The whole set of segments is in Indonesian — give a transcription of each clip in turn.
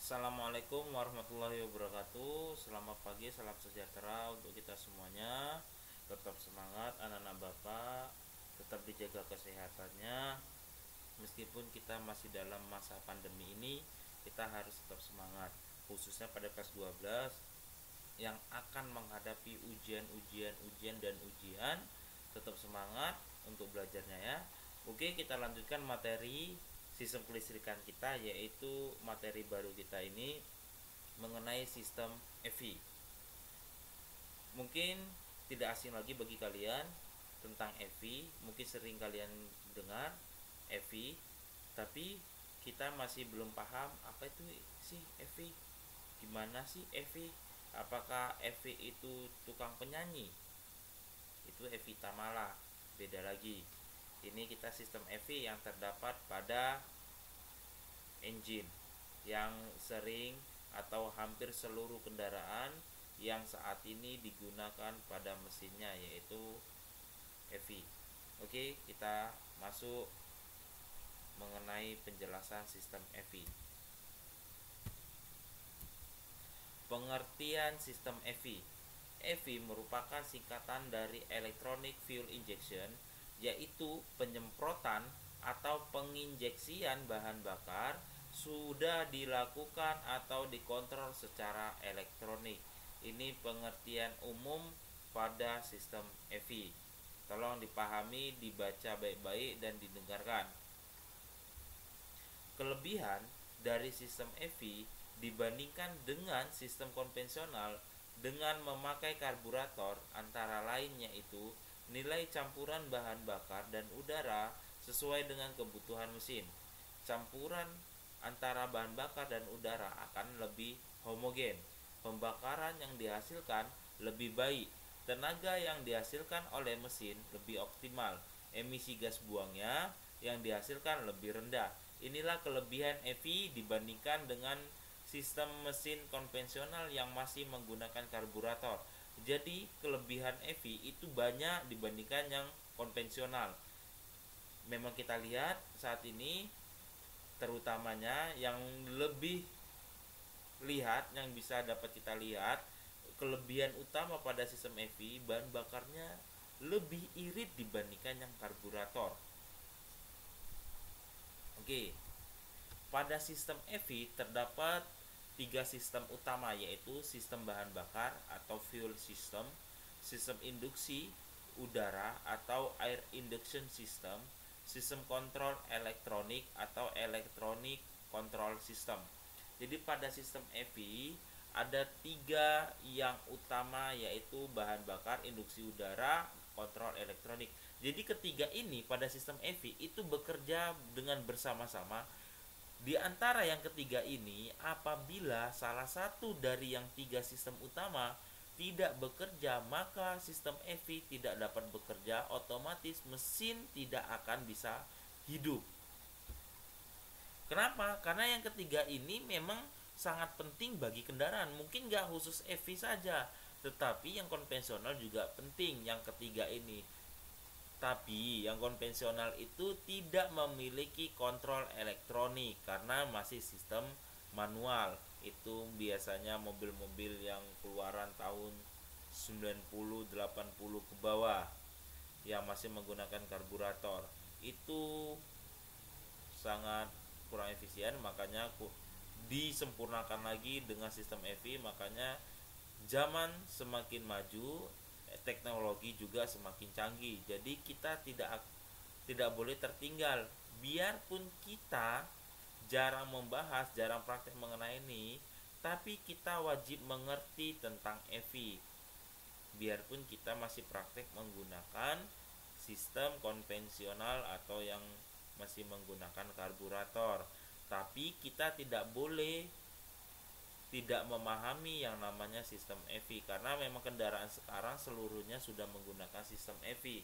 Assalamualaikum warahmatullahi wabarakatuh. Selamat pagi, salam sejahtera untuk kita semuanya. Tetap semangat anak-anak Bapak, tetap dijaga kesehatannya. Meskipun kita masih dalam masa pandemi ini, kita harus tetap semangat. Khususnya pada kelas 12 yang akan menghadapi ujian dan ujian. Tetap semangat untuk belajarnya ya. Oke, kita lanjutkan materi sistem kelistrikan kita, yaitu materi baru kita ini mengenai sistem EV. Mungkin tidak asing lagi bagi kalian tentang EV, mungkin sering kalian dengar EV, tapi kita masih belum paham apa itu sih EV. Gimana sih EV? Apakah EV itu tukang penyanyi? Itu EV Tamala, beda lagi. Ini kita sistem EV yang terdapat pada engine yang sering atau hampir seluruh kendaraan yang saat ini digunakan pada mesinnya, yaitu EV. Oke, kita masuk mengenai penjelasan sistem EV. Pengertian sistem EV. EV merupakan singkatan dari Electronic Fuel Injection, yaitu penyemprotan atau penginjeksian bahan bakar sudah dilakukan atau dikontrol secara elektronik. Ini pengertian umum pada sistem EV. Tolong dipahami, dibaca baik-baik dan didengarkan. Kelebihan dari sistem EV dibandingkan dengan sistem konvensional dengan memakai karburator antara lain yaitu nilai campuran bahan bakar dan udara sesuai dengan kebutuhan mesin. Campuran antara bahan bakar dan udara akan lebih homogen. Pembakaran yang dihasilkan lebih baik. Tenaga yang dihasilkan oleh mesin lebih optimal. Emisi gas buangnya yang dihasilkan lebih rendah. Inilah kelebihan EV dibandingkan dengan sistem mesin konvensional yang masih menggunakan karburator. Jadi kelebihan EV itu banyak dibandingkan yang konvensional. Memang kita lihat saat ini terutamanya yang lebih yang bisa dapat kita lihat, kelebihan utama pada sistem EV, bahan bakarnya lebih irit dibandingkan yang karburator. Oke, pada sistem EV terdapat 3 sistem utama, yaitu sistem bahan bakar atau fuel system, sistem induksi udara atau air induction system, sistem kontrol elektronik atau electronic control system. Jadi pada sistem EV ada 3 yang utama, yaitu bahan bakar, induksi udara, kontrol elektronik. Jadi ketiga ini pada sistem EV itu bekerja dengan bersama-sama. Di antara yang ketiga ini, apabila salah satu dari yang 3 sistem utama tidak bekerja, maka sistem EV tidak dapat bekerja, otomatis mesin tidak akan bisa hidup. Kenapa? Karena yang ketiga ini memang sangat penting bagi kendaraan. Mungkin nggak khusus EV saja, tetapi yang konvensional juga penting yang ketiga ini. Tapi yang konvensional itu tidak memiliki kontrol elektronik karena masih sistem manual. Itu biasanya mobil-mobil yang keluaran tahun 90-80 ke bawah yang masih menggunakan karburator. Itu sangat kurang efisien, makanya disempurnakan lagi dengan sistem EV. Makanya zaman semakin maju, teknologi juga semakin canggih. Jadi kita tidak boleh tertinggal. Biarpun kita jarang membahas, jarang praktek mengenai ini, tapi kita wajib mengerti tentang EV. Biarpun kita masih praktek menggunakan sistem konvensional atau yang masih menggunakan karburator, tapi kita tidak boleh tidak memahami yang namanya sistem EV, karena memang kendaraan sekarang seluruhnya sudah menggunakan sistem EV.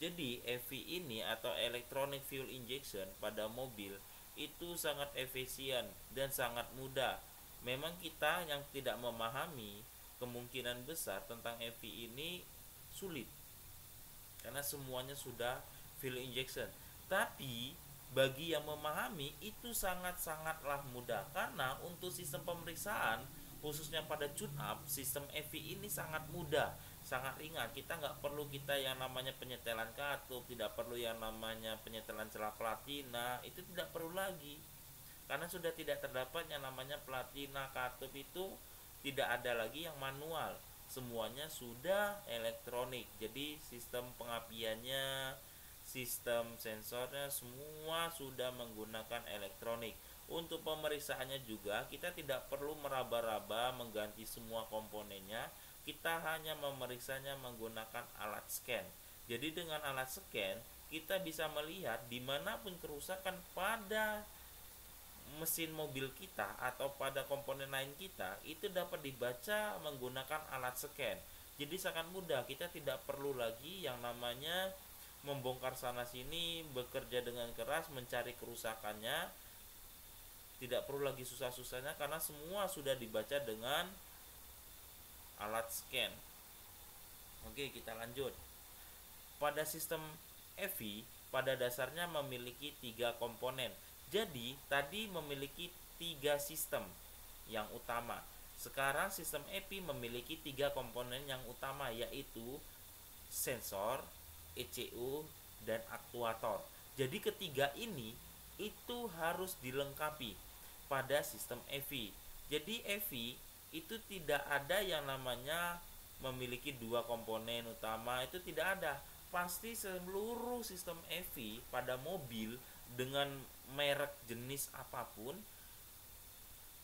Jadi EV ini atau electronic fuel injection pada mobil itu sangat efisien dan sangat mudah. Memang kita yang tidak memahami, kemungkinan besar tentang EV ini sulit karena semuanya sudah fuel injection. Tapi bagi yang memahami itu sangat-sangatlah mudah, karena untuk sistem pemeriksaan khususnya pada tune up, sistem EVI ini sangat mudah, sangat ringan. Kita nggak perlu kita yang namanya penyetelan katup, tidak perlu yang namanya penyetelan celah platina, itu tidak perlu lagi, karena sudah tidak terdapat yang namanya platina katup, itu tidak ada lagi yang manual, semuanya sudah elektronik. Jadi sistem pengapiannya, sistem sensornya semua sudah menggunakan elektronik. Untuk pemeriksaannya juga kita tidak perlu meraba-raba mengganti semua komponennya, kita hanya memeriksanya menggunakan alat scan. Jadi dengan alat scan kita bisa melihat dimanapun kerusakan pada mesin mobil kita atau pada komponen lain kita, itu dapat dibaca menggunakan alat scan. Jadi sangat mudah, kita tidak perlu lagi yang namanya membongkar sana sini, bekerja dengan keras mencari kerusakannya. Tidak perlu lagi susah-susahnya, karena semua sudah dibaca dengan alat scan. Oke, kita lanjut. Pada sistem EVI pada dasarnya memiliki 3 komponen. Jadi tadi memiliki 3 sistem yang utama. Sekarang sistem EVI memiliki 3 komponen yang utama, yaitu sensor, ECU, dan aktuator. Jadi ketiga ini itu harus dilengkapi pada sistem EVI. Jadi EVI itu tidak ada yang namanya memiliki 2 komponen utama, itu tidak ada. Pasti seluruh sistem EVI pada mobil dengan merek jenis apapun,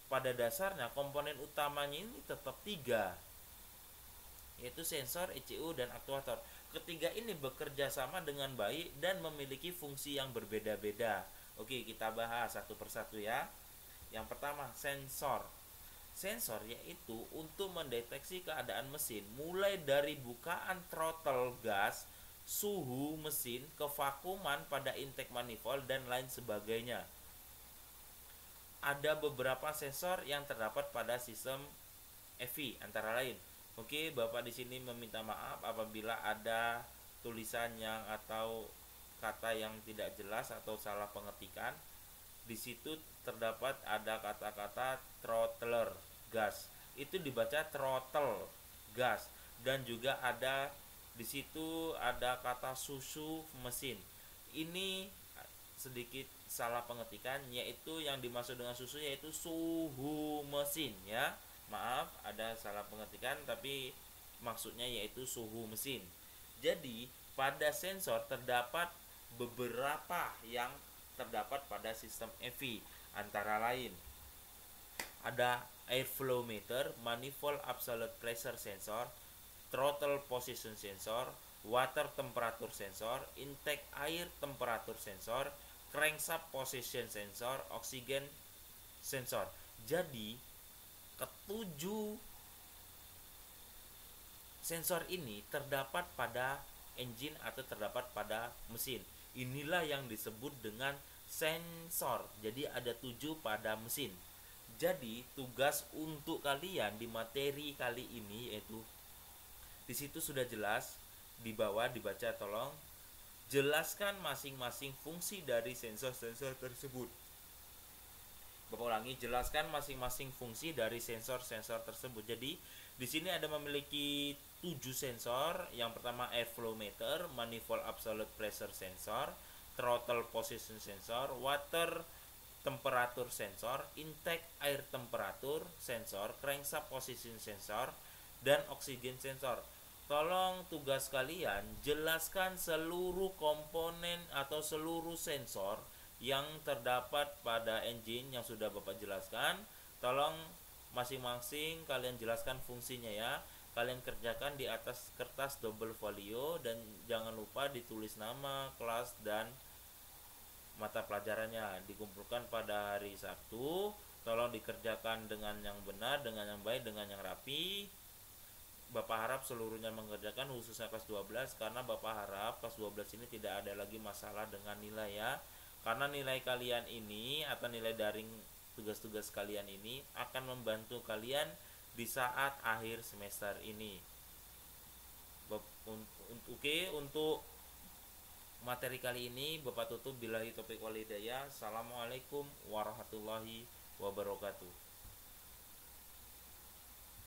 pada dasarnya komponen utamanya ini tetap 3, yaitu sensor, ECU, dan aktuator. Ketiga ini bekerja sama dengan baik dan memiliki fungsi yang berbeda-beda. Oke, kita bahas satu persatu ya. Yang pertama, sensor. Sensor yaitu untuk mendeteksi keadaan mesin, mulai dari bukaan throttle gas, suhu mesin, kevakuman pada intake manifold, dan lain sebagainya. Ada beberapa sensor yang terdapat pada sistem EVI, antara lain. Oke, Bapak di sini meminta maaf apabila ada tulisan yang atau kata yang tidak jelas atau salah pengetikan. Di situ terdapat ada kata-kata throttler gas, itu dibaca throttle gas, dan juga ada di situ ada kata susu mesin. Ini sedikit salah pengetikan, yaitu yang dimaksud dengan susu yaitu suhu mesin ya. Maaf ada salah pengetikan, tapi maksudnya yaitu suhu mesin. Jadi pada sensor terdapat beberapa yang terdapat pada sistem EVI, antara lain ada airflow meter, manifold absolute pressure sensor, throttle position sensor, water temperature sensor, intake air temperature sensor, crankshaft position sensor, oxygen sensor. Jadi ketujuh sensor ini terdapat pada engine atau terdapat pada mesin. Inilah yang disebut dengan sensor. Jadi ada 7 pada mesin. Jadi tugas untuk kalian di materi kali ini yaitu, di situ sudah jelas, di bawah dibaca, tolong jelaskan masing-masing fungsi dari sensor-sensor tersebut. Bapak ulangi, jelaskan masing-masing fungsi dari sensor-sensor tersebut. Jadi di sini ada memiliki 7 sensor. Yang pertama airflow meter, manifold absolute pressure sensor, throttle position sensor, water temperature sensor, intake air temperature sensor, crankshaft position sensor, dan oxygen sensor. Tolong tugas kalian jelaskan seluruh komponen atau seluruh sensor yang terdapat pada engine yang sudah Bapak jelaskan. Tolong masing-masing kalian jelaskan fungsinya ya. Kalian kerjakan di atas kertas double folio, dan jangan lupa ditulis nama, kelas, dan mata pelajarannya. Dikumpulkan pada hari Sabtu. Tolong dikerjakan dengan yang benar, dengan yang baik, dengan yang rapi. Bapak harap seluruhnya mengerjakan, khususnya kelas 12, karena Bapak harap kelas 12 ini tidak ada lagi masalah dengan nilai ya. Karena nilai kalian ini atau nilai daring tugas-tugas kalian ini akan membantu kalian di saat akhir semester ini. Oke, untuk materi kali ini Bapak tutup, billahi taufiq wal hidayah. Assalamualaikum warahmatullahi wabarakatuh.